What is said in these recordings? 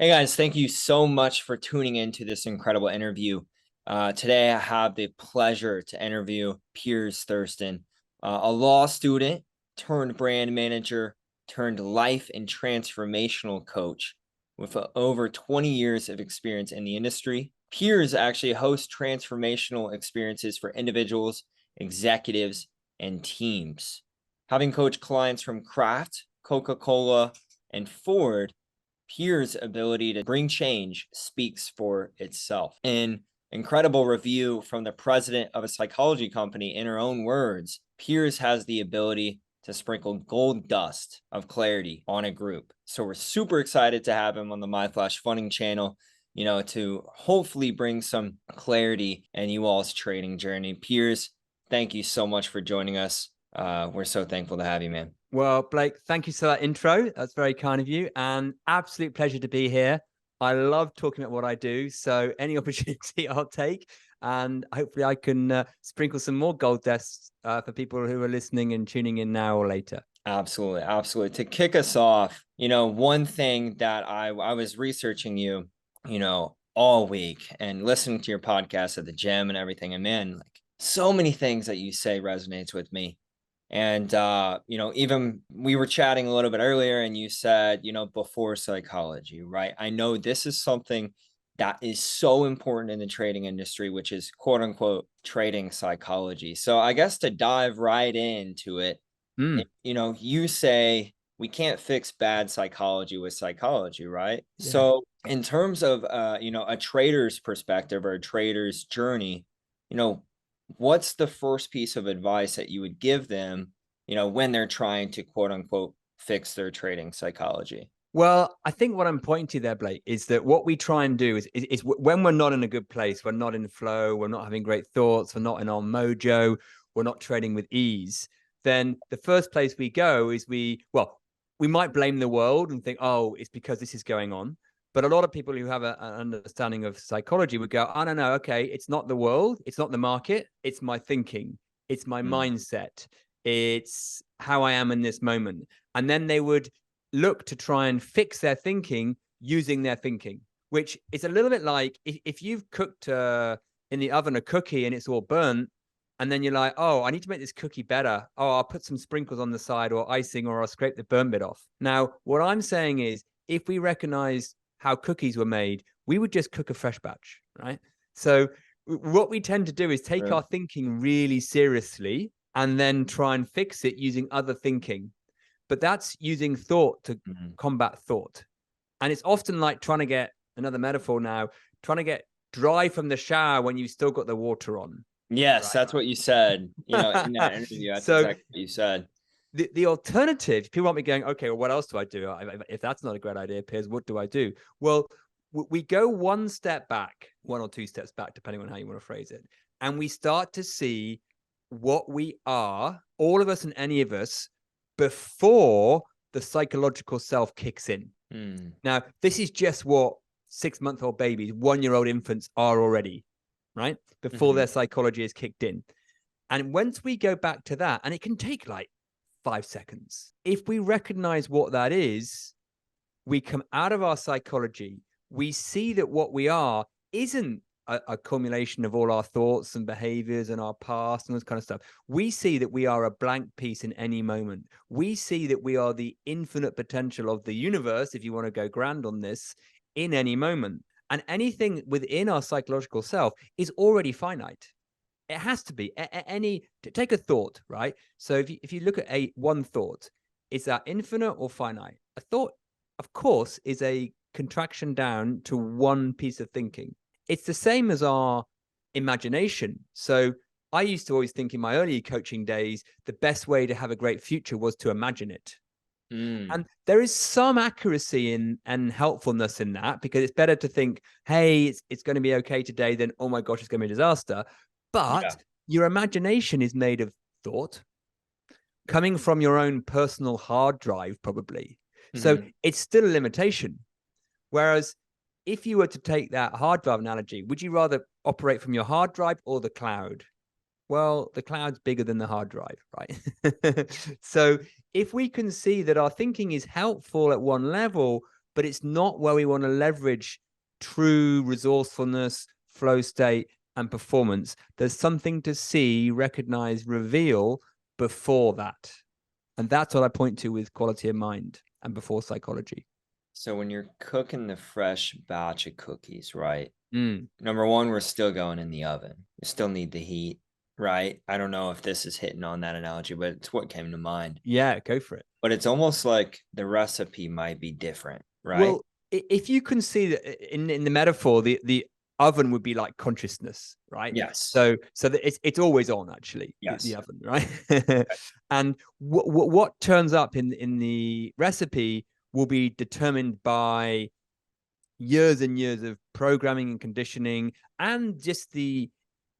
Hey guys, thank you so much for tuning into this incredible interview. Today I have the pleasure to interview Piers Thurston, a law student turned brand manager turned life and transformational coach with over 20 years of experience in the industry. Piers actually hosts transformational experiences for individuals, executives, and teams. Having coached clients from Kraft, Coca-Cola, and Ford, Piers' ability to bring change speaks for itself. An incredible review from the president of a psychology company, in her own words, Piers has the ability to sprinkle gold dust of clarity on a group. So we're super excited to have him on the My Flash Funding channel, to hopefully bring some clarity in you all's trading journey. Piers, thank you so much for joining us. We're so thankful to have you, man. Well, Blake, thank you for that intro. That's very kind of you, and absolute pleasure to be here. I love talking about what I do, so any opportunity I'll take, and hopefully I can sprinkle some more gold dust for people who are listening and tuning in now or later. Absolutely, absolutely. To kick us off, one thing that I was researching you, all week and listening to your podcast at the gym and everything, and man, like so many things that you say resonates with me. And, even we were chatting a little bit earlier and you said, before psychology, right? I know this is something that is so important in the trading industry, which is quote unquote trading psychology. So I guess to dive right into it, you say we can't fix bad psychology with psychology, right? Yeah. So in terms of, a trader's perspective or a trader's journey, what's the first piece of advice that you would give them, when they're trying to quote unquote fix their trading psychology? Well, I think what I'm pointing to there, Blake, is that what we try and do is when we're not in a good place, we're not in flow, we're not having great thoughts, we're not in our mojo, we're not trading with ease, then the first place we go is we might blame the world and think, oh, it's because this is going on. But a lot of people who have an understanding of psychology would go, I don't know, okay, it's not the world, it's not the market, it's my thinking, it's my mindset, it's how I am in this moment. And then they would look to try and fix their thinking using their thinking, which is a little bit like if you've cooked in the oven a cookie and it's all burnt, and then you're like, oh, I need to make this cookie better. Oh, I'll put some sprinkles on the side or icing, or I'll scrape the burnt bit off. Now, what I'm saying is, if we recognize how cookies were made, we would just cook a fresh batch, right? So what we tend to do is take our thinking really seriously and then try and fix it using other thinking. But that's using thought to combat thought. And it's often like trying to get, another metaphor now, trying to get dry from the shower when you've still got the water on. Yes, right? That's what you said, in that interview. That's exactly what you said. The alternative, people might be going, okay, well, what else do I do? If that's not a great idea, Piers, what do I do? Well, we go one step back, one or two steps back, depending on how you want to phrase it. And we start to see what we are, all of us and any of us, before the psychological self kicks in. Now, this is just what 6-month-old babies, 1-year-old infants are already, right? Before their psychology is kicked in. And once we go back to that, and it can take like 5 seconds, if we recognize what that is, we come out of our psychology, we see that what we are isn't a culmination of all our thoughts and behaviors and our past and this kind of stuff. We see that we are a blank piece in any moment. We see that we are the infinite potential of the universe, if you want to go grand on this, in any moment. And anything within our psychological self is already finite. It has to be. Take a thought, right? So if you look at one thought, is that infinite or finite? A thought, of course, is a contraction down to one piece of thinking. It's the same as our imagination. So I used to always think in my early coaching days, the best way to have a great future was to imagine it. And there is some accuracy and helpfulness in that, because it's better to think, hey, it's going to be okay today than, oh my gosh, it's going to be a disaster. But your imagination is made of thought coming from your own personal hard drive, probably. So it's still a limitation. Whereas if you were to take that hard drive analogy, would you rather operate from your hard drive or the cloud? Well, the cloud's bigger than the hard drive, right? So if we can see that our thinking is helpful at one level, but it's not where we want to leverage true resourcefulness, flow state, and performance. There's something to see, recognize, reveal before that. And that's what I point to with quality of mind and before psychology. So when you're cooking the fresh batch of cookies, right? Mm. Number one, we're still going in the oven. We still need the heat, right? I don't know if this is hitting on that analogy, but it's what came to mind. Yeah, go for it. But it's almost like the recipe might be different, right? Well, if you can see that in the metaphor, the oven would be like consciousness, right? Yes. So it's always on, actually. Yes. The oven, right? And what turns up in the recipe will be determined by years and years of programming and conditioning, and just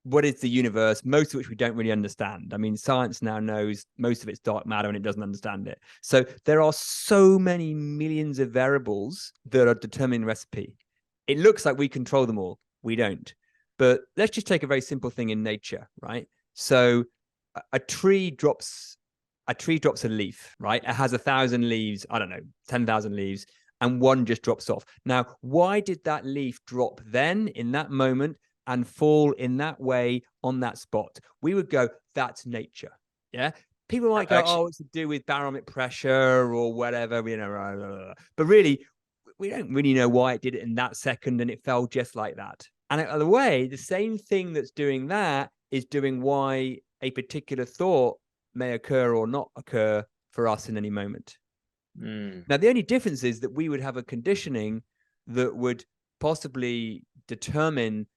what is the universe, most of which we don't really understand. I mean, science now knows most of it's dark matter and it doesn't understand it. So there are so many millions of variables that are determining the recipe. It looks like we control them all. We don't. But let's just take a very simple thing in nature, right? So a tree drops a leaf, right? It has 1,000 leaves, I don't know, 10,000 leaves, and one just drops off. Now, why did that leaf drop then in that moment and fall in that way on that spot? We would go, that's nature. Yeah. People might go, oh, it's to do with barometric pressure or whatever, you know, but really, we don't really know why it did it in that second and it fell just like that. And out of the way, the same thing that's doing that is doing why a particular thought may occur or not occur for us in any moment. Now, the only difference is that we would have a conditioning that would possibly determine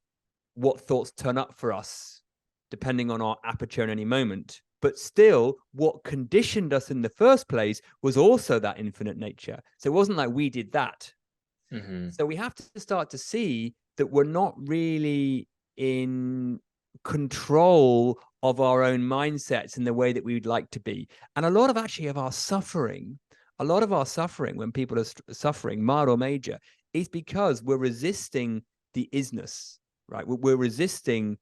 what thoughts turn up for us, depending on our aperture in any moment. But still, what conditioned us in the first place was also that infinite nature. So it wasn't like we did that. So we have to start to see that we're not really in control of our own mindsets in the way that we would like to be. And a lot of our suffering when people are suffering, mild or major, is because we're resisting the isness, right? We're resisting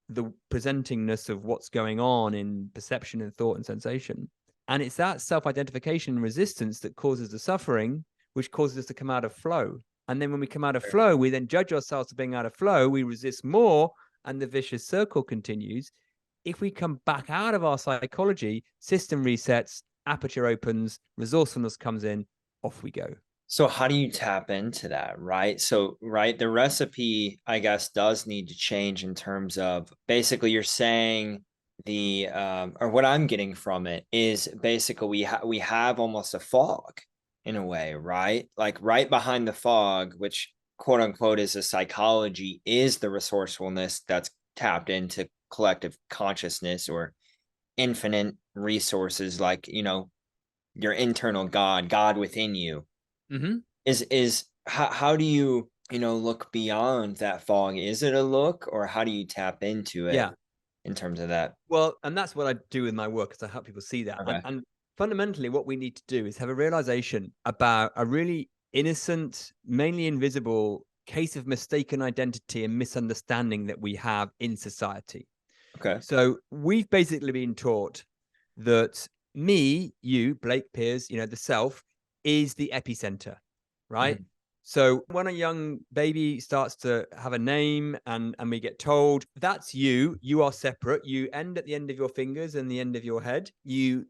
the presentingness of what's going on in perception and thought and sensation. And it's that self-identification and resistance that causes the suffering, which causes us to come out of flow. And then when we come out of flow, we then judge ourselves for being out of flow. We resist more, and the vicious circle continues. If we come back out of our psychology, system resets, aperture opens, resourcefulness comes in, off we go. So how do you tap into that, right? So, right, the recipe, I guess, does need to change in terms of basically you're saying or what I'm getting from it is basically we have almost a fog in a way, right? Like right behind the fog, which quote unquote is a psychology, is the resourcefulness that's tapped into collective consciousness or infinite resources, like, you know, your internal God within you. Is how do you look beyond that fog? Is it a look, or how do you tap into it in terms of that? Well, and that's what I do with my work, is I help people see that. And fundamentally what we need to do is have a realization about a really innocent, mainly invisible case of mistaken identity and misunderstanding that we have in society. So we've basically been taught that me, you, Blake, Piers, the self is the epicenter, right? So when a young baby starts to have a name and we get told, that's you are separate, you end at the end of your fingers and the end of your head, you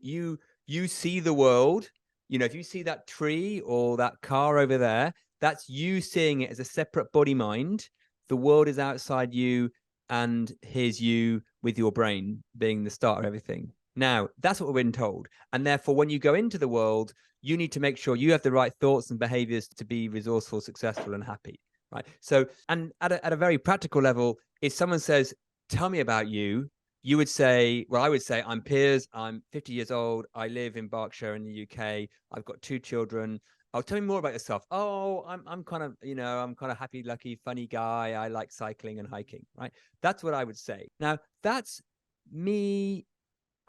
see the world, if you see that tree or that car over there, that's you seeing it as a separate body mind. The world is outside you, and here's you with your brain being the start of everything. Now, that's what we've been told. And therefore, when you go into the world, you need to make sure you have the right thoughts and behaviors to be resourceful, successful, and happy, right? So, and at a very practical level, if someone says, tell me about you, you would say, well, I would say, I'm Piers, I'm 50 years old, I live in Berkshire in the UK, I've got 2 children. Oh, tell me more about yourself. Oh, I'm kind of, I'm kind of happy, lucky, funny guy. I like cycling and hiking, right? That's what I would say. Now, that's me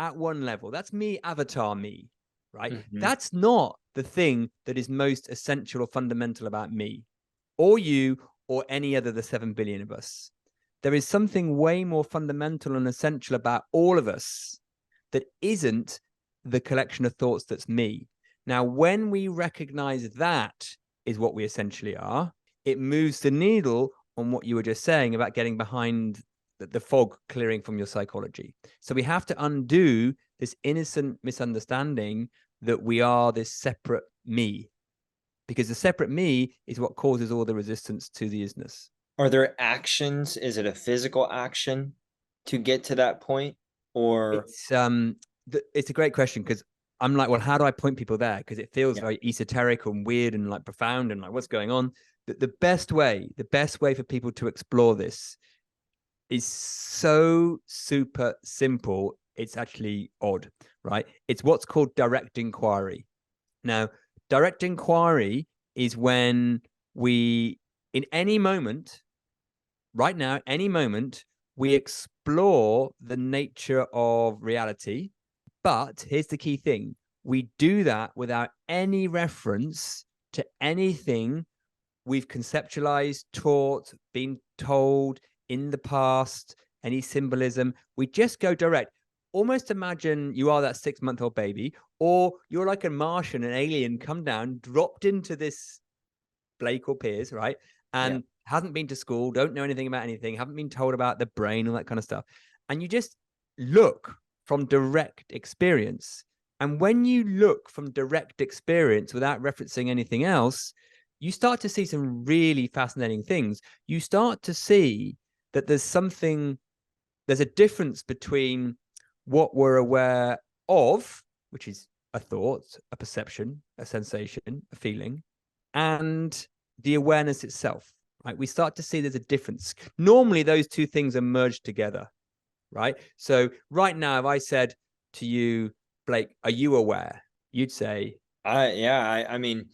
at one level. That's me, avatar me, right? That's not the thing that is most essential or fundamental about me or you or any other of the 7 billion of us. There is something way more fundamental and essential about all of us that isn't the collection of thoughts that's me. Now, when we recognize that, is what we essentially are. It moves the needle on what you were just saying about getting behind the fog clearing from your psychology. So we have to undo this innocent misunderstanding that we are this separate me, because the separate me is what causes all the resistance to the isness. Are there actions? Is it a physical action to get to that point? Or it's a great question, because I'm like, well, how do I point people there? Because it feels yeah. very esoteric and weird and like profound and like what's going on. The best way for people to explore this is so super simple. It's actually odd, right? It's what's called direct inquiry. Now, direct inquiry is when we, in any moment, right now, any moment, we explore the nature of reality. But here's the key thing. We do that without any reference to anything we've conceptualized, taught, been told in the past, any symbolism. We just go direct. Almost imagine you are that 6-month-old baby, or you're like a Martian, an alien come down, dropped into this Blake or Piers, right? And hasn't been to school, don't know anything about anything, haven't been told about the brain, all that kind of stuff. And you just look from direct experience. And when you look from direct experience without referencing anything else, you start to see some really fascinating things. You start to see that there's a difference between what we're aware of, which is a thought, a perception, a sensation, a feeling, and the awareness itself, right? We start to see there's a difference. Normally, those two things are merged together, right? So right now, if I said to you, Blake, are you aware? You'd say, I mean,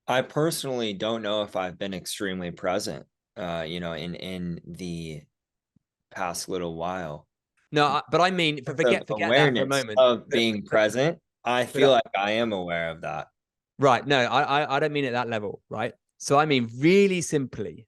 I personally don't know if I've been extremely present, in the past little while. no, but I mean, forget that for a Awareness moment. of being present, I feel like I am aware of that. Right. No, I don't mean at that level, right? So I mean really simply,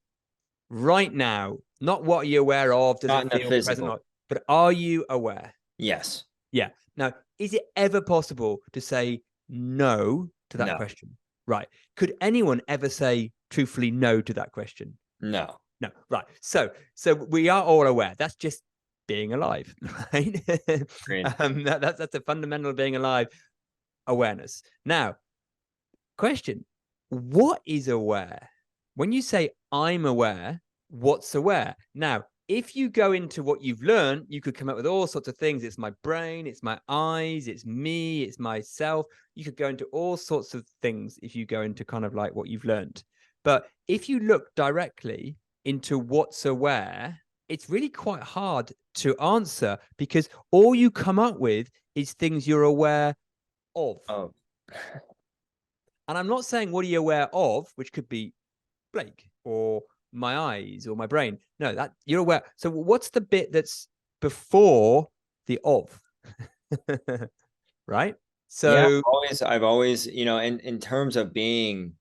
right now, not what are you aware of, does Not it in the feel present, physical. but are you aware? Yes. Yeah. Now, is it ever possible to say no to that No. question? Right. Could anyone ever say truthfully no to that question? No. No. Right. So we are all aware. That's just being alive, right? That's a fundamental being alive awareness. Now, question, what is aware? When you say I'm aware, what's aware? Now, if you go into what you've learned, you could come up with all sorts of things. It's my brain, it's my eyes, it's me, it's myself. You could go into all sorts of things if you go into kind of like what you've learned. But if you look directly into what's aware, it's really quite hard to answer, because all you come up with is things you're aware of. Oh. And I'm not saying what are you aware of, which could be Blake or my eyes or my brain. No, that you're aware. So what's the bit that's before the of? Right? Yeah, So I've always, in terms of being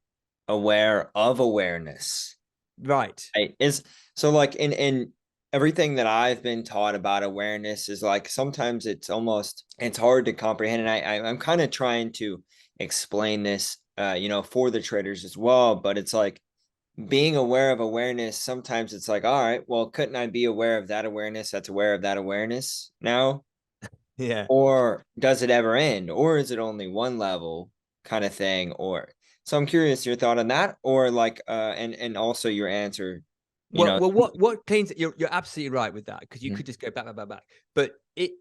aware of awareness, right. is so like in everything that I've been taught about awareness is like sometimes it's hard to comprehend. And I'm kind of trying to explain this for the traders as well. But it's like being aware of awareness, sometimes it's like, all right, well, couldn't I be aware of that awareness that's aware of that awareness now? Yeah. Or does it ever end? Or is it only one level kind of thing? Or so I'm curious your thought on that, or like and also your answer, Well, what cleans it? You're absolutely right with that, because you Mhm. could just go back. But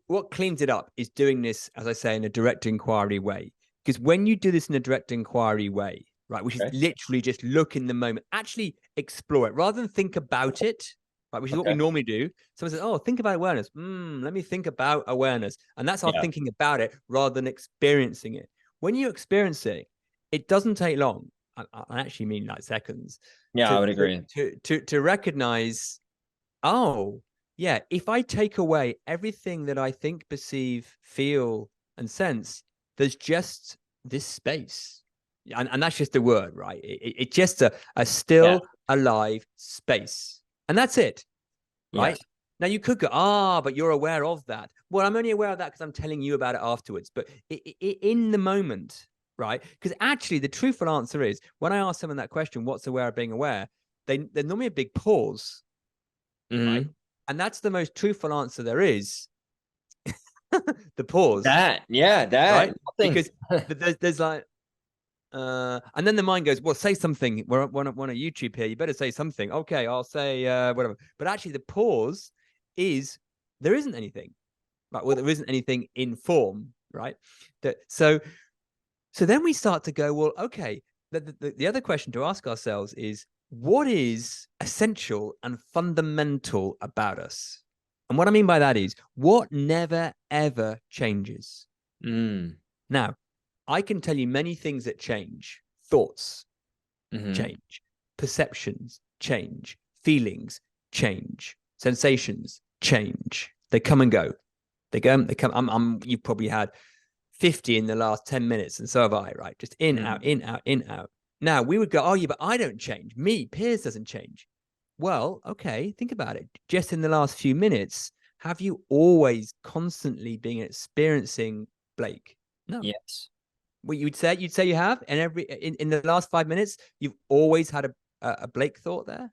what cleans it up is doing this, as I say, in a direct inquiry way. Because when you do this in a direct inquiry way, right, which is Okay. literally just look in the moment, actually explore it rather than think about it, right, which is what we Okay. normally do. Someone says, "Oh, think about awareness." Let me think about awareness, and that's our Yeah. thinking about it rather than experiencing it. When you experience it, it doesn't take long. I actually mean like seconds Yeah, I to would agree. to recognize, oh yeah, if I take away everything that I think, perceive, feel, and sense, there's just this space, and that's just a word, right? It's just a Yeah. still alive space, and that's it, right? Yes. Now you could go, but you're aware of that. Well, I'm only aware of that because I'm telling you about it afterwards. But in the moment, right? Because actually the truthful answer is, when I ask someone that question, what's aware of being aware, they're normally a big pause, right? And that's the most truthful answer there is. The pause. That right? nothing. Because there's like and then the mind goes, well, say something. We're on a YouTube here, you better say something. Okay, I'll say whatever. But actually the pause is, there isn't anything, right? Well, there isn't anything in form, right? So then we start to go, well, okay, the other question to ask ourselves is, what is essential and fundamental about us? And what I mean by that is, what never ever changes. Now, I can tell you many things that change. Thoughts change, perceptions change, feelings change, sensations change. They come and go. They come. You've probably had 50 in the last 10 minutes, and so have I, right? Just in, out, in, out, in, out. Now, we would go, oh, yeah, but I don't change. Me, Piers doesn't change. Well, okay, think about it. Just in the last few minutes, have you always constantly been experiencing Blake? No. Yes. What you'd say you have, and in the last 5 minutes, you've always had a Blake thought there?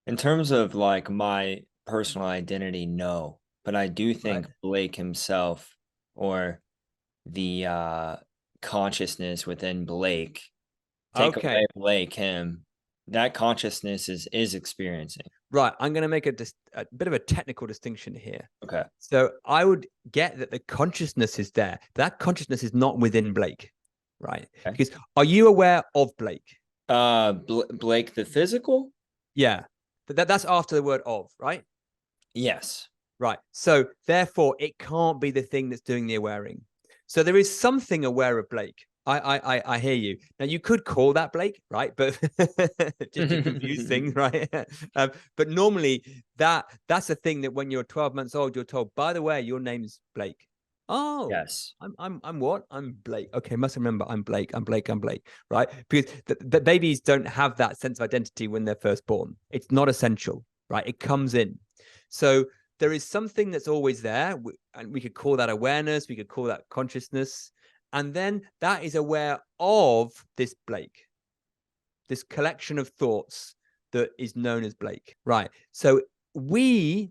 In terms of like my personal identity, no. But I do think Blake himself, or the consciousness within Blake, take away Blake, him, that consciousness is experiencing. Right. I'm going to make a bit of a technical distinction here. Okay. So I would get that the consciousness is there. That consciousness is not within Blake, right? Okay. Because are you aware of Blake? Blake the physical? Yeah. But that's after the word of, right? Yes. Right. So therefore, it can't be the thing that's doing the awareing. So there is something aware of Blake. I hear you. Now you could call that Blake, right? But just to confuse things, right? But normally that's a thing that when you're 12 months old, you're told, by the way, your name's Blake. Oh, yes. I'm what? I'm Blake. Okay, must remember I'm Blake. I'm Blake. I'm Blake. Right? Because the babies don't have that sense of identity when they're first born. It's not essential, right? It comes in. So there is something that's always there, and we could call that awareness. We could call that consciousness. And then that is aware of this Blake, this collection of thoughts that is known as Blake, right? So the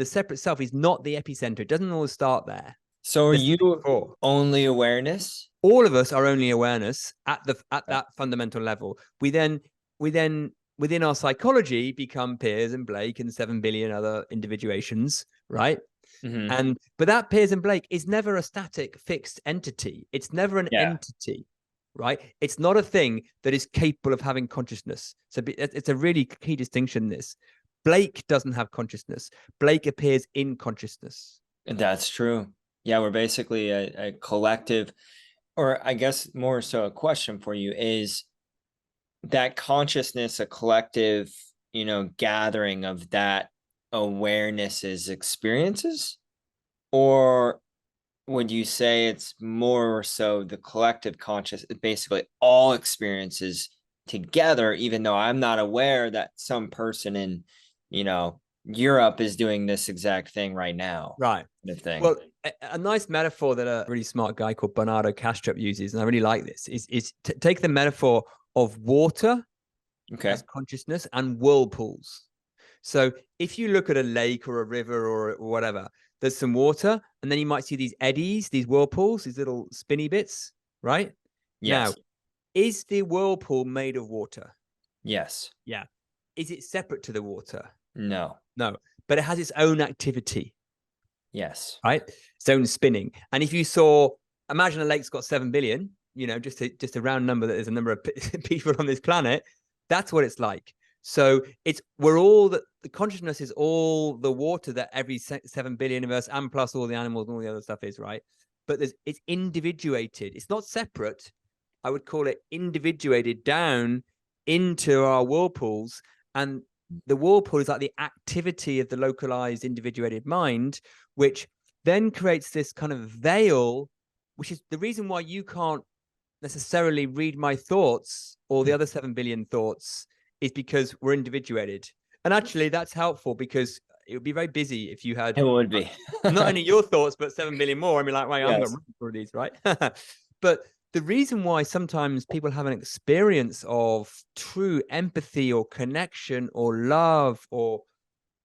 separate self is not the epicenter. It doesn't always start there. So are you only awareness? All of us are only awareness at that fundamental level. We then within our psychology become Piers and Blake and 7 billion other individuations, right? But that Piers and Blake is never a static fixed entity. It's never an entity, right? It's not a thing that is capable of having consciousness. So it's a really key distinction. This Blake doesn't have consciousness. Blake appears in consciousness. That's true. Yeah, we're basically a collective, or I guess more so a question for you, is that consciousness a collective, gathering of that awareness's experiences? Or would you say it's more so the collective conscious, basically all experiences together, even though I'm not aware that some person in, Europe is doing this exact thing right now? Right. Kind of thing. Well, a nice metaphor that a really smart guy called Bernardo Kastrup uses, and I really like this, is take the metaphor of water as consciousness and whirlpools. So if you look at a lake or a river or whatever, there's some water, and then you might see these eddies, these whirlpools, these little spinny bits, right? Yes. Now, is the whirlpool made of water? Yes. Yeah. Is it separate to the water? No. No. But it has its own activity. Yes. Right? Its own spinning. And if you imagine a lake's got 7 billion, just a round number, that there's a number of people on this planet, that's what it's like. So the consciousness is all the water that every 7 billion of us, and plus all the animals and all the other stuff is, right? But it's individuated. It's not separate. I would call it individuated down into our whirlpools. And the whirlpool is like the activity of the localized individuated mind, which then creates this kind of veil, which is the reason why you can't necessarily read my thoughts or the other 7 billion thoughts, is because we're individuated. And actually that's helpful, because it would be very busy if you had, it would be not only your thoughts, but 7 billion more. I mean, like, right, I'm going to run through these, right? But the reason why sometimes people have an experience of true empathy or connection or love or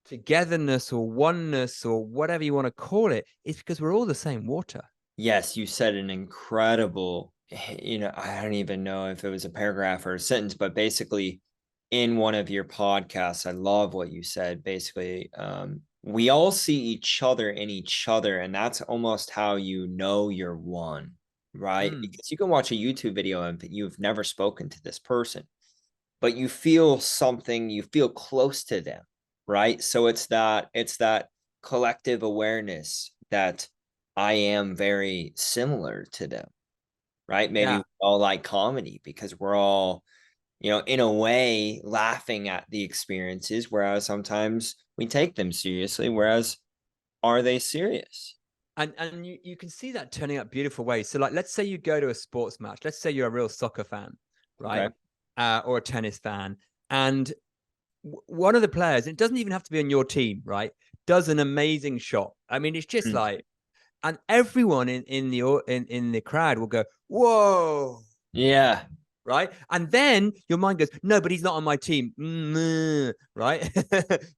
togetherness or oneness or whatever you want to call it is because we're all the same water. Yes, you said an incredible, I don't even know if it was a paragraph or a sentence, but basically in one of your podcasts, I love what you said. Basically, we all see each other in each other, and that's almost how you know you're one, right? Because you can watch a YouTube video and you've never spoken to this person, but you feel something, you feel close to them, right? So it's that collective awareness that I am very similar to them, right? Maybe Yeah. we all like comedy because we're all, in a way laughing at the experiences, whereas sometimes we take them seriously, whereas are they serious? And you can see that turning out beautiful ways. So like, let's say you go to a sports match. Let's say you're a real soccer fan, right? Okay. Or a tennis fan. And one of the players, it doesn't even have to be on your team, right? Does an amazing shot. I mean, it's just like, and everyone in the crowd will go, whoa, Yeah. right? And then your mind goes, no, but he's not on my team, right?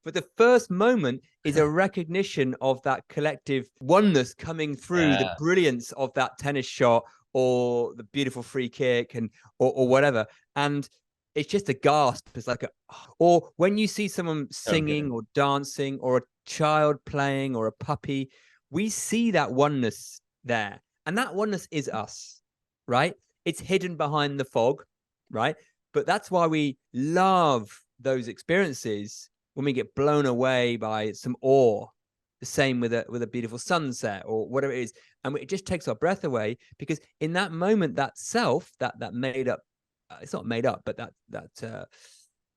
But the first moment is a recognition of that collective oneness coming through the Yeah. brilliance of that tennis shot or the beautiful free kick and or whatever. And it's just a gasp. It's like or when you see someone So good. singing or dancing or a child playing or a puppy, we see that oneness there. And that oneness is us, right? It's hidden behind the fog, right? But that's why we love those experiences when we get blown away by some awe. The same with a beautiful sunset or whatever it is, and it just takes our breath away because in that moment, that self, that made up, it's not made up, but that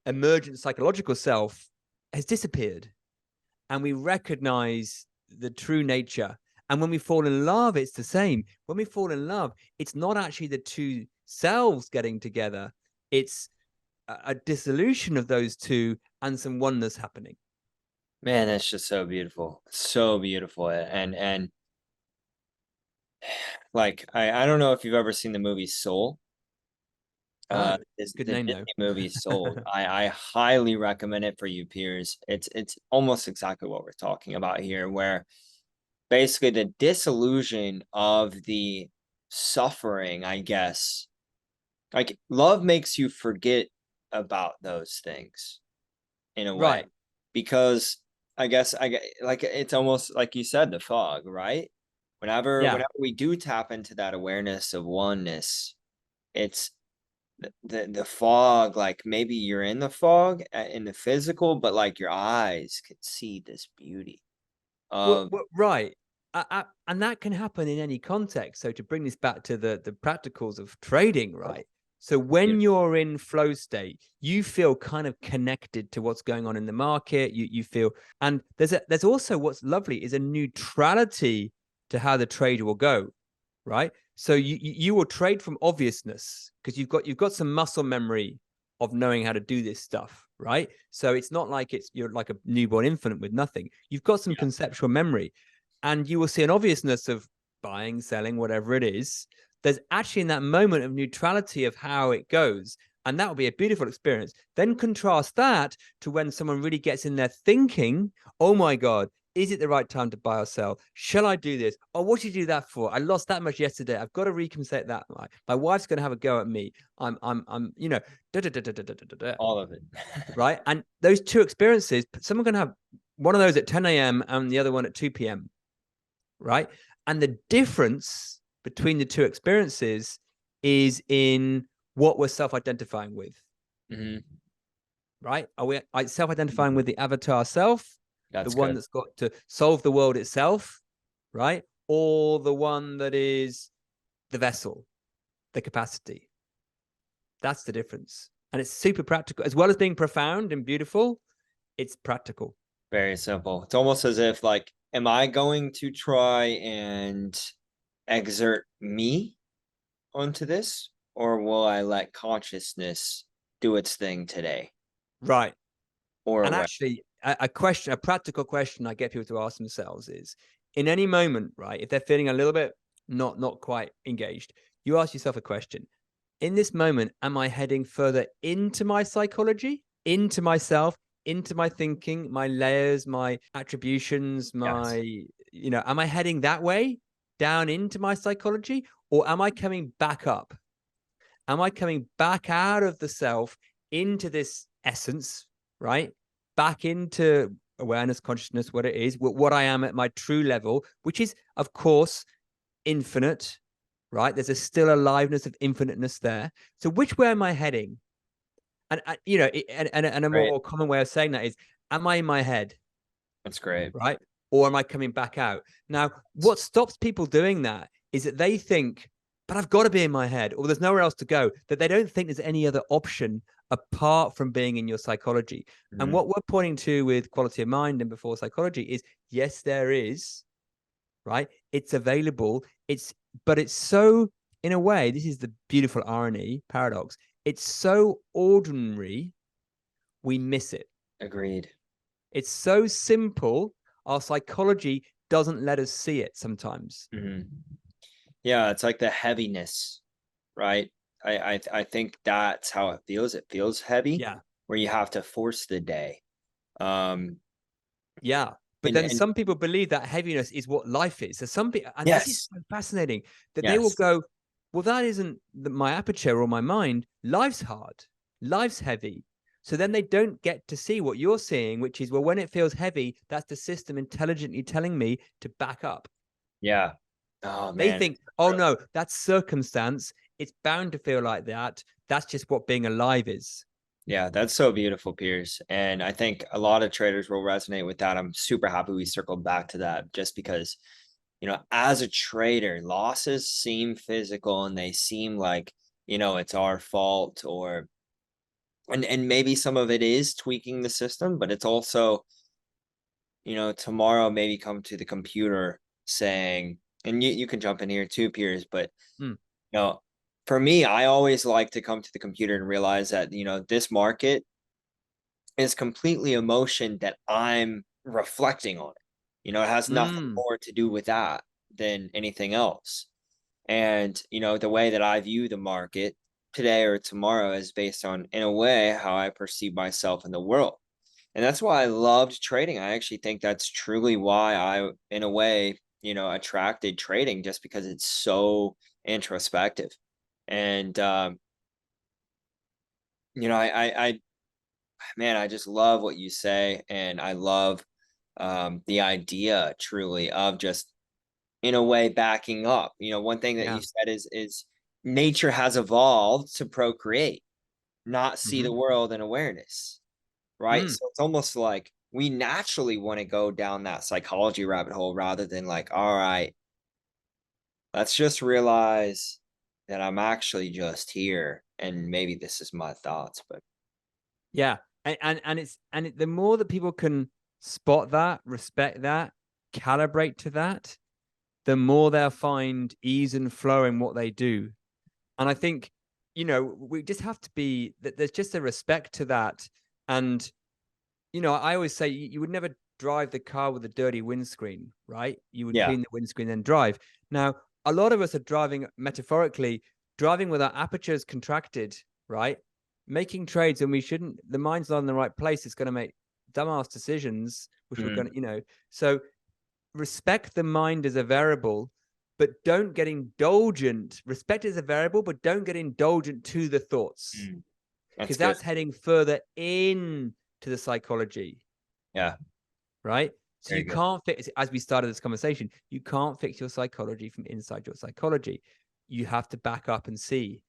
emergent psychological self has disappeared, and we recognize the true nature. And when we fall in love, it's the same. When we fall in love, it's not actually the two selves getting together. It's a dissolution of those two and some oneness happening. Man, that's just so beautiful. So beautiful. And like I don't know if you've ever seen the movie Soul. Oh, Is good the name Disney though. movie Soul. I highly recommend it for you, Piers. It's almost exactly what we're talking about here, where basically the disillusion of the suffering, I guess. Like love makes you forget about those things in a way. Right. Because I guess I get like it's almost like you said, the fog, right? Yeah. Whenever we do tap into that awareness of oneness, it's the fog, like maybe you're in the fog in the physical, but like your eyes could see this beauty of Right. And that can happen in any context. So to bring this back to the practicals of trading, right? So yeah. when you're in flow state, you feel kind of connected to what's going on in the market. You feel, and there's also what's lovely is a neutrality to how the trade will go, right? So you will trade from obviousness because you've got some muscle memory of knowing how to do this stuff, right? So it's not like you're like a newborn infant with nothing. You've got some conceptual memory, and you will see an obviousness of buying, selling, whatever it is. There's actually in that moment of neutrality of how it goes, and that will be a beautiful experience. Then contrast that to when someone really gets in there thinking, "Oh my God, is it the right time to buy or sell? Shall I do this? Oh, what did you do that for? I lost that much yesterday. I've got to recompensate that. My wife's going to have a go at me. I'm, All of it. right? And those two experiences, someone can have one of those at 10 a.m. and the other one at 2 p.m., right? And the difference between the two experiences is in what we're self-identifying with, right? Are we self-identifying with the avatar self, the That's one good. that's got to solve the world itself, right? Or the one that is the vessel, the capacity? That's the difference. And it's super practical. As well as being profound and beautiful, it's practical. Very simple. It's almost as if like, am I going to try and exert me onto this, or will I let consciousness do its thing today? Right. Or And what? actually, a practical question I get people to ask themselves is in any moment, right? If they're feeling a little bit not quite engaged, you ask yourself a question. In this moment, am I heading further into my psychology, into myself, into my thinking, my layers, my attributions, my, am I heading that way down into my psychology, or am I coming back up? Am I coming back out of the self into this essence, right? Back into awareness, consciousness, what it is, what I am at my true level, which is, of course, infinite, right? There's still aliveness of infiniteness there. So which way am I heading? And and a more common way of saying that is, am I in my head? That's great. Right? Or am I coming back out? Now, what stops people doing that is that they think, but I've got to be in my head, or there's nowhere else to go, that they don't think there's any other option apart from being in your psychology. Mm-hmm. And what we're pointing to with quality of mind and before psychology is, yes, there is, right? It's available. But it's so, in a way, this is the beautiful irony, paradox. It's so ordinary, we miss it. Agreed. It's so simple, our psychology doesn't let us see it sometimes. Mm-hmm. Yeah, it's like the heaviness, right? I think that's how it feels. It feels heavy. Yeah. Where you have to force the day. Yeah. But then some people believe that heaviness is what life is. So some people, and this is so fascinating, that they will go, well, that isn't my aperture or my mind. Life's hard. Life's heavy. So then they don't get to see what you're seeing, which is, well, when it feels heavy, that's the system intelligently telling me to back up. Yeah. Oh, man. They think, oh, no, that's circumstance. It's bound to feel like that. That's just what being alive is. Yeah, that's so beautiful, Piers. And I think a lot of traders will resonate with that. I'm super happy we circled back to that, just because, as a trader, losses seem physical and they seem like, it's our fault, or and maybe some of it is tweaking the system, but it's also, tomorrow maybe come to the computer saying, and you can jump in here too, Piers, but for me, I always like to come to the computer and realize that, this market is completely emotion that I'm reflecting on it. It has nothing more to do with that than anything else. And, the way that I view the market today or tomorrow is based on, in a way, how I perceive myself in the world. And that's why I loved trading. I actually think that's truly why I, in a way, attracted trading, just because it's so introspective. And, I just love what you say. And I love the idea truly of just, in a way, backing up. One thing that you said is nature has evolved to procreate, not see the world in awareness, right? So it's almost like we naturally want to go down that psychology rabbit hole, rather than like, all right, let's just realize that I'm actually just here, and maybe this is my thoughts. But yeah, and the more that people can spot that, respect that, calibrate to that, the more they'll find ease and flow in what they do. And I think, we just have to be, that there's just a respect to that. And, I always say you would never drive the car with a dirty windscreen, right? You would clean the windscreen, then drive. Now, a lot of us are driving, metaphorically, driving with our apertures contracted, right? Making trades, and we shouldn't, the mind's not in the right place. It's going to make dumbass decisions, which we're going to, so respect the mind as a variable, but don't get indulgent. Respect it as a variable, but don't get indulgent to the thoughts, because that's heading further in to the psychology. Yeah. Right. So you can't fix, as we started this conversation, you can't fix your psychology from inside your psychology. You have to back up and see.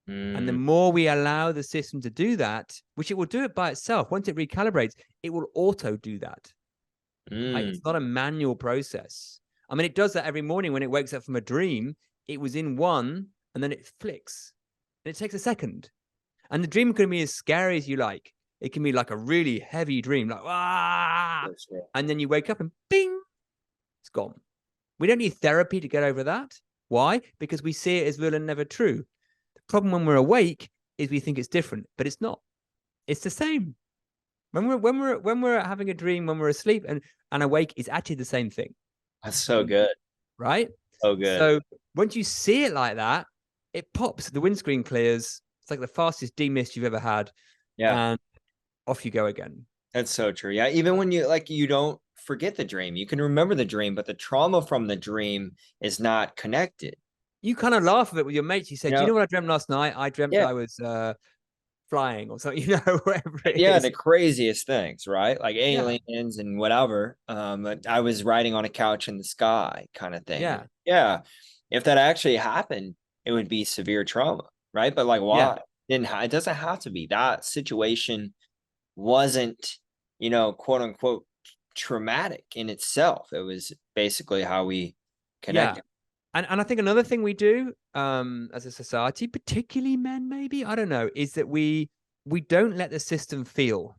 And the more we allow the system to do that, which it will do it by itself, once it recalibrates, it will auto do that. Right? It's not a manual process. I mean, it does that every morning when it wakes up from a dream. It was in one, and then it flicks. And it takes a second. And the dream can be as scary as you like. It can be like a really heavy dream, like, ah! And then you wake up and bing, it's gone. We don't need therapy to get over that. Why? Because we see it as real and never true. The problem when we're awake is we think it's different, but it's not. It's the same. When we're having a dream, when we're asleep and awake, it's actually the same thing. That's so good. Right? So good. So once you see it like that, it pops, the windscreen clears. It's like the fastest demist you've ever had, Yeah. and off you go again. That's so true. Yeah. Even when you like, you don't forget the dream, you can remember the dream, but the trauma from the dream is not connected. You kind of laugh at it with your mates. You You said, "Do you know? know what I dreamt last night? I dreamt Yeah. I was flying or something." You know, whatever it Yeah. is. The craziest things, right? Like Yeah, aliens and whatever. But I was riding on a couch in the sky kind of thing. yeah, Yeah. If that actually happened, it would be severe trauma, right? But like, yeah, why? It doesn't have to be. That situation wasn't, quote unquote, traumatic in itself. It was basically how we yeah. connected. And I think another thing we do as a society, particularly men, maybe, I don't know, is that we don't let the system feel,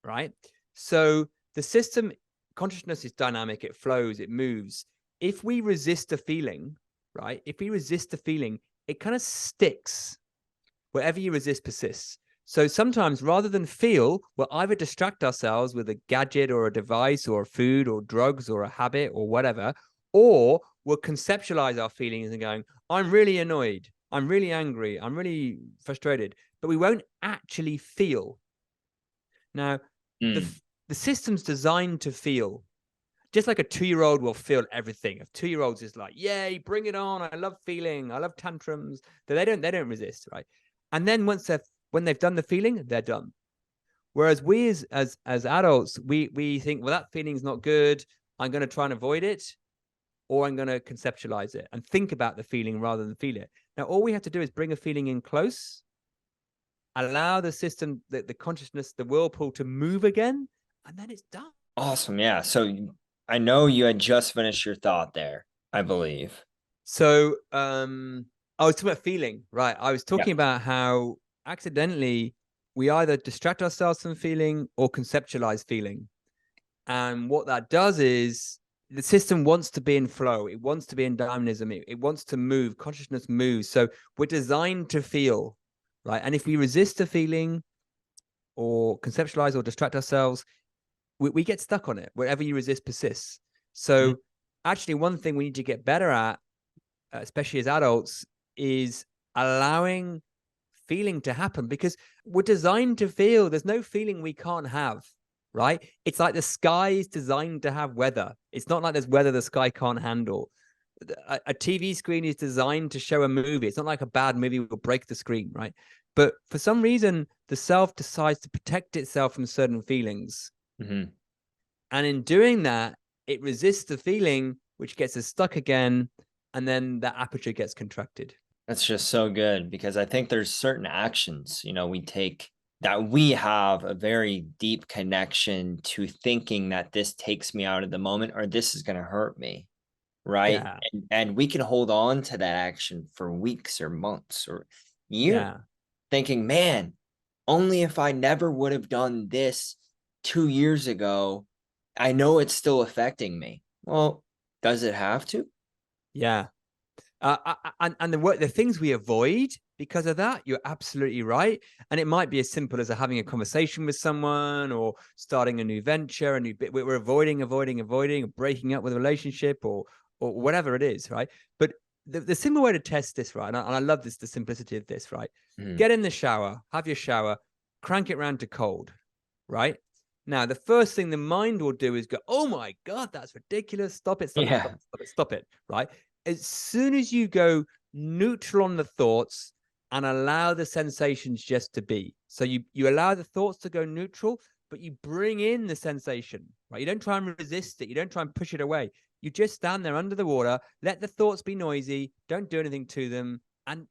right? So the system consciousness is dynamic, it flows, it moves. If we resist a feeling, right? If we resist the feeling, it kind of sticks. Wherever you resist persists. So sometimes rather than feel, we'll either distract ourselves with a gadget or a device or food or drugs or a habit or whatever, or we'll conceptualize our feelings and going, I'm really annoyed, I'm really angry, I'm really frustrated, but we won't actually feel. Now, the Mm. the system's designed to feel. Just like a 2-year-old will feel everything. If 2-year-olds is like, yay, bring it on. I love feeling. I love tantrums. They don't resist, right? And then when they've done the feeling, they're done. Whereas we as adults, we think, well, that feeling's not good. I'm going to try and avoid it, or I'm going to conceptualize it and think about the feeling rather than feel it. Now, all we have to do is bring a feeling in close, allow the system, the consciousness, the whirlpool to move again, and then it's done. Awesome. Yeah. So I know you had just finished your thought there, I believe. So I was talking about feeling, right? I was Yeah. talking about how accidentally we either distract ourselves from feeling or conceptualize feeling. And what that does is the system wants to be in flow, it wants to be in dynamism, it wants to move, consciousness moves. So we're designed to feel, right? And if we resist a feeling or conceptualize or distract ourselves, we get stuck on it. Wherever you resist persists. Mhm. So actually, one thing we need to get better at, especially as adults, is allowing feeling to happen, because we're designed to feel. There's no feeling we can't have, right? It's like the sky is designed to have weather. It's not like there's weather the sky can't handle. A TV screen is designed to show a movie. It's not like a bad movie will break the screen, right? But for some reason, the self decides to protect itself from certain feelings. Mhm. And in doing that, it resists the feeling, which gets us stuck again. And then that aperture gets contracted. That's just so good because I think there's certain actions, we take that we have a very deep connection to thinking that this takes me out of the moment or this is going to hurt me. Right. Yeah. And we can hold on to that action for weeks or months or years, Yeah. thinking, man, only if I never would have done this 2 years ago, I know it's still affecting me. Well, does it have to? Yeah. And the things we avoid because of that, you're absolutely right. And it might be as simple as having a conversation with someone or starting a new venture, a new bit. We're avoiding, breaking up with a relationship or whatever it is, right? But the simple way to test this, right? And I love this, the simplicity of this, right? Mhm. Get in the shower, have your shower, crank it round to cold, right? Now, the first thing the mind will do is go, oh my God, that's ridiculous. Stop it, stop it, stop Yeah. it, stop it, stop it, right? As soon as you go neutral on the thoughts and allow the sensations just to be. So you allow the thoughts to go neutral, but you bring in the sensation, right? You don't try and resist it. You don't try and push it away. You just stand there under the water, let the thoughts be noisy, don't do anything to them. And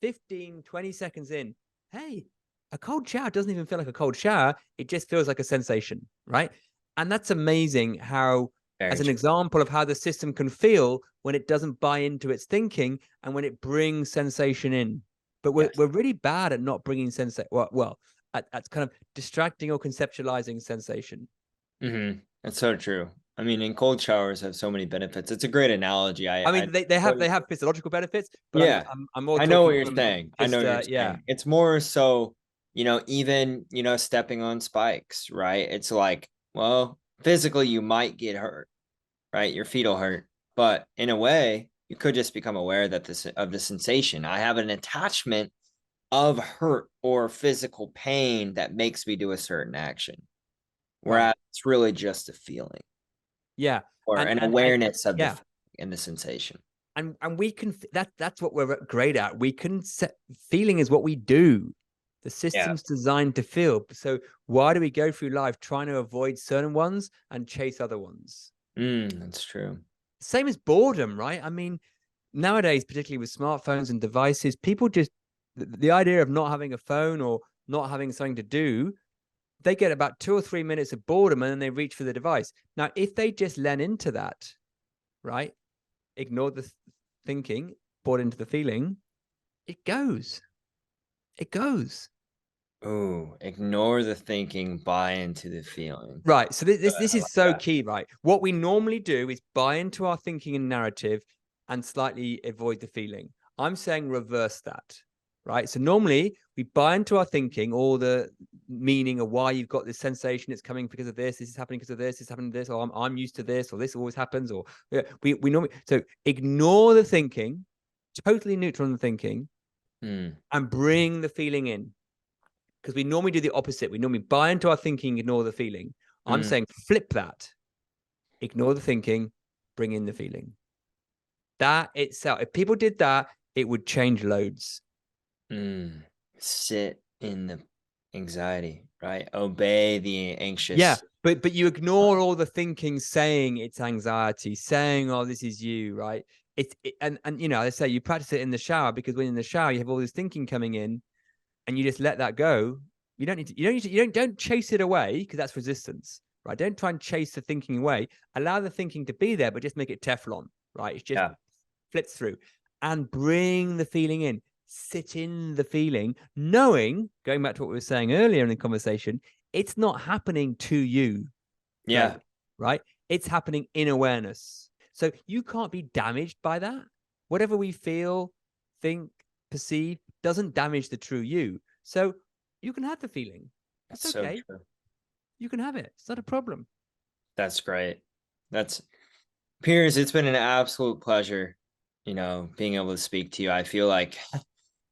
15, 20 seconds in, hey, a cold shower doesn't even feel like a cold shower. It just feels like a sensation, right? And that's amazing how, as Very an true. example of how the system can feel when it doesn't buy into its thinking and when it brings sensation in. But Yes. we're really bad at not bringing sensation. Well, at kind of distracting or conceptualizing sensation. That's so true. I mean, and cold showers have so many benefits. It's a great analogy. I mean, they have physiological benefits, but Yeah, I'm more I know what talking you're from saying. I know just what you're yeah, saying. It's more so, even, stepping on spikes, right? It's like, well, physically you might get hurt, right? Your feet will hurt. But in a way, you could just become aware that of the sensation. I have an attachment of hurt or physical pain that makes me do a certain action. Whereas it's really just a feeling. Yeah. Or an awareness of yeah. the sensation. And we can, that's what we're great at. We can set, feeling is what we do. The system's designed to feel. So why do we go through life trying to avoid certain ones and chase other ones? That's true. Same as boredom, right? I mean, nowadays, particularly with smartphones and devices, people just, the idea of not having a phone or not having something to do, they get about 2 or 3 minutes of boredom and then they reach for the device. Now, if they just lean into that, right? Ignore the thinking, bought into the feeling, it goes. It goes. Oh, ignore the thinking, buy into the feeling. Right. So this is so key, right? What we normally do is buy into our thinking and narrative and slightly avoid the feeling. I'm saying reverse that, right? So normally we buy into our thinking, all the meaning of why you've got this sensation. It's coming because of this. This is happening because of this. It's happening this. Or I'm used to this. Or this always happens. Or we normally, so ignore the thinking, totally neutral on the thinking, and bring the feeling in. Because we normally do the opposite. We normally buy into our thinking, ignore the feeling. I'm saying flip that. Ignore the thinking, bring in the feeling. That itself, if people did that, it would change loads. Sit in the anxiety, right? Obey the anxious. Yeah, but you ignore all the thinking saying it's anxiety, saying, oh, this is you, right? And you know, I say you practice it in the shower, because when in the shower you have all this thinking coming in and you just let that go. You don't chase it away, because that's resistance, right? Don't try and chase the thinking away. Allow the thinking to be there, but just make it Teflon, right? It's just flips through, and bring the feeling in. Sit in the feeling, knowing, going back to what we were saying earlier in the conversation, it's not happening to you. Yeah. Right? It's happening in awareness. So you can't be damaged by that. Whatever we feel, think, perceive doesn't damage the true you. So you can have the feeling. That's okay. So you can have it. It's not a problem. That's great. Piers, it's been an absolute pleasure, being able to speak to you. I feel like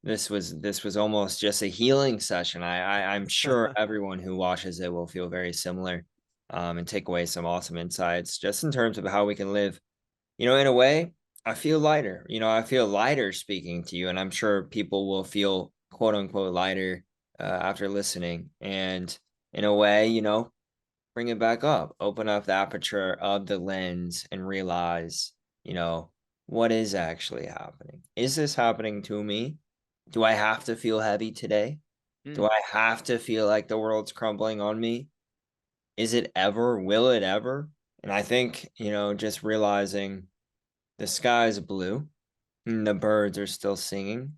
this was almost just a healing session. I'm sure everyone who watches it will feel very similar, and take away some awesome insights just in terms of how we can live. In a way, I feel lighter. I feel lighter speaking to you, and I'm sure people will feel quote unquote lighter after listening. And in a way, bring it back up, open up the aperture of the lens and realize, what is actually happening? Is this happening to me? Do I have to feel heavy today? Do I have to feel like the world's crumbling on me? Is it ever? Will it ever? And I think, just realizing the sky is blue and the birds are still singing.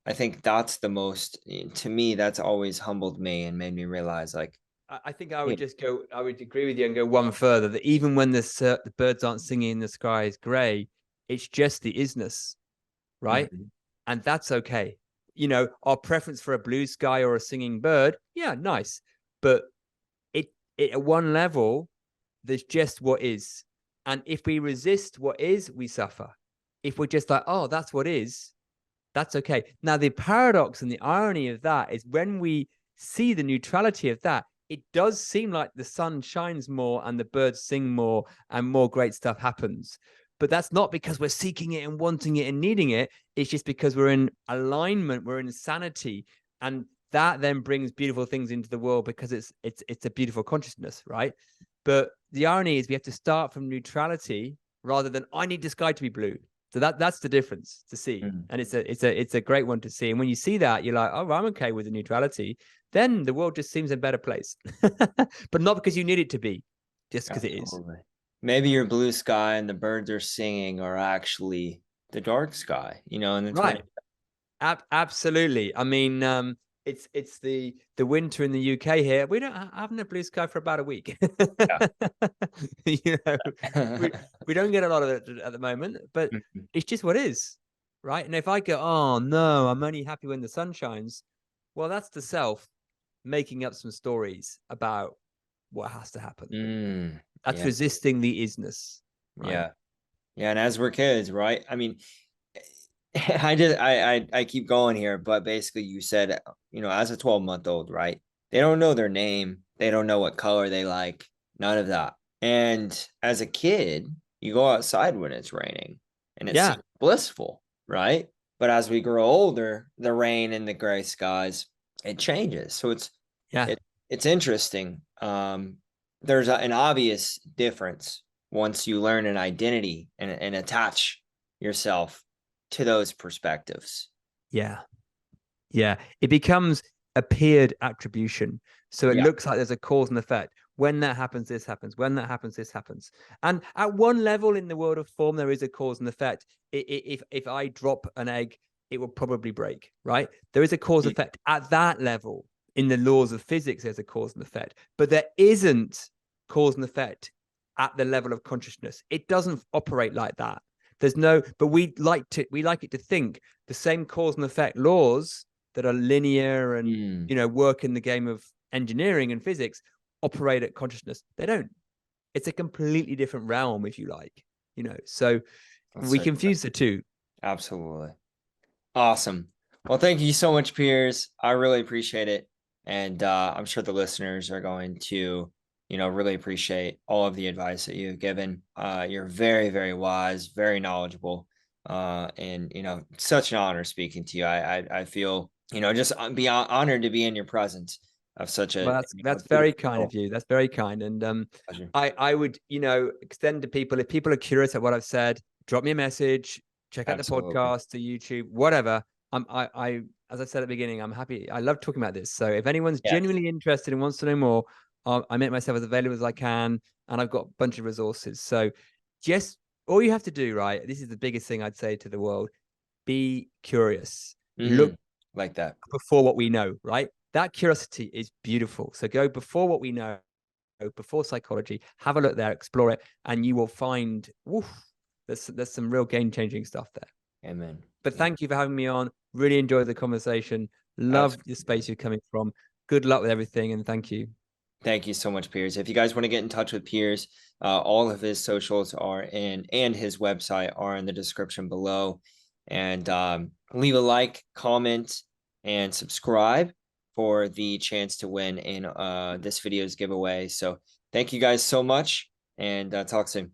I think that's to me, that's always humbled me and made me realize, like, I think I would I would agree with you and go one further, that even when the birds aren't singing, the sky is gray, it's just the isness, right? And that's okay. Our preference for a blue sky or a singing bird, yeah, nice. But it at one level, there's just what is. And if we resist what is, we suffer. If we're just like, oh, that's what is, that's okay. Now, the paradox and the irony of that is when we see the neutrality of that, it does seem like the sun shines more and the birds sing more and more great stuff happens. But that's not because we're seeking it and wanting it and needing it. It's just because we're in alignment, we're in sanity. And that then brings beautiful things into the world, because it's a beautiful consciousness, right? But the irony is we have to start from neutrality rather than, I need the sky to be blue. So that's the difference to see. And it's a great one to see. And when you see that, you're like, oh, I'm okay with the neutrality. Then the world just seems a better place. But not because you need it to be, just because it is. Maybe your blue sky and the birds are singing are actually the dark sky, and it's right. Absolutely. I mean, it's the winter in the UK here. We don't have a blue sky for about a week. we don't get a lot of it at the moment, but it's just what is, right? And if I go, oh no, I'm only happy when the sun shines, well, that's the self making up some stories about what has to happen. That's resisting the isness. Right? Yeah, and as we're kids, right? I mean, I keep going here, but basically you said, as a 12-month-old, right? They don't know their name, they don't know what color they like, none of that. And as a kid, you go outside when it's raining and it Yeah, seems blissful, right? But as we grow older, the rain and the gray skies, it changes. So yeah, it's interesting. There's an obvious difference once you learn an identity and attach yourself to those perspectives. yeah, yeah. It becomes a paired attribution. So it Yeah. looks like there's a cause and effect. When that happens, this happens. When that happens, this happens. And at one level in the world of form, there is a cause and effect. If I drop an egg, it will probably break, right? There is a cause effect at that level. In the laws of physics, there's a cause and effect, but there isn't cause and effect at the level of consciousness. It doesn't operate like that. There's no, but we like it to think the same cause and effect laws that are linear and work in the game of engineering and physics operate at consciousness. They don't. It's a completely different realm, if you like. So That's we so confuse the two. absolutely awesome. Well, thank you so much, Piers. I really appreciate it. And I'm sure the listeners are going to, really appreciate all of the advice that you've given. You're very, very wise, very knowledgeable. And such an honor speaking to you. I feel, just be honored to be in your presence of such a Well, that's very beautiful kind of soul. you. That's very kind. And Pleasure. I would extend to people, if people are curious at what I've said, drop me a message, check out the Absolutely. podcast, the YouTube, whatever. I as I said at the beginning, I'm happy. I love talking about this. So if anyone's Yes. genuinely interested and wants to know more, I make myself as available as I can, and I've got a bunch of resources. So just all you have to do, right? This is the biggest thing I'd say to the world: be curious. Look Like that. before what we know, right? That curiosity is beautiful. So go before what we know, before psychology, have a look there, explore it, and you will find, woof, there's some real game-changing stuff there. Amen. But Yeah, thank you for having me on. Really enjoyed the conversation. Love the absolutely. space you're coming from. Good luck with everything, and thank you. Thank you so much, Piers. If you guys want to get in touch with Piers, all of his socials are and his website are in the description below. And leave a like, comment, and subscribe for the chance to win in this video's giveaway. So thank you guys so much, and talk soon.